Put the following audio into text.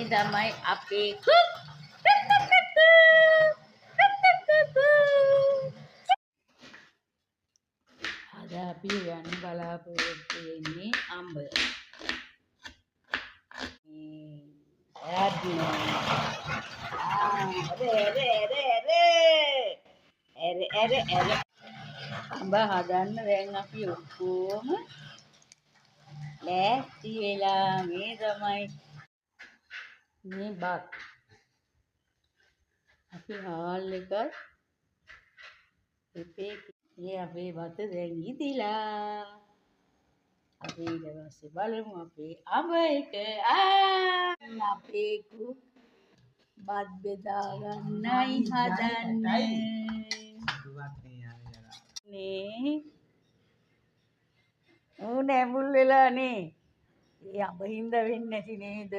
තමයි අපේ අද අපි යන්න බලාපොරොත්තු වෙන්නේ අඹ. අඹ හදන්න දැන් අපි ඔක්කොම ලෑස්ති වෙලා මේ තමයි මේ බත්. අපි හාල් එක අපේ බත දැන් ඉදිලා. අපි ඊට පස්සේ බලමු අපේ අඹ එක. අපේ බත් බෙදා ගන්නයි හදන්නේ. නේ නැඹුල් වෙලා නේ. ඒ අඹ හින්දා වෙන්නේ නැති නේද?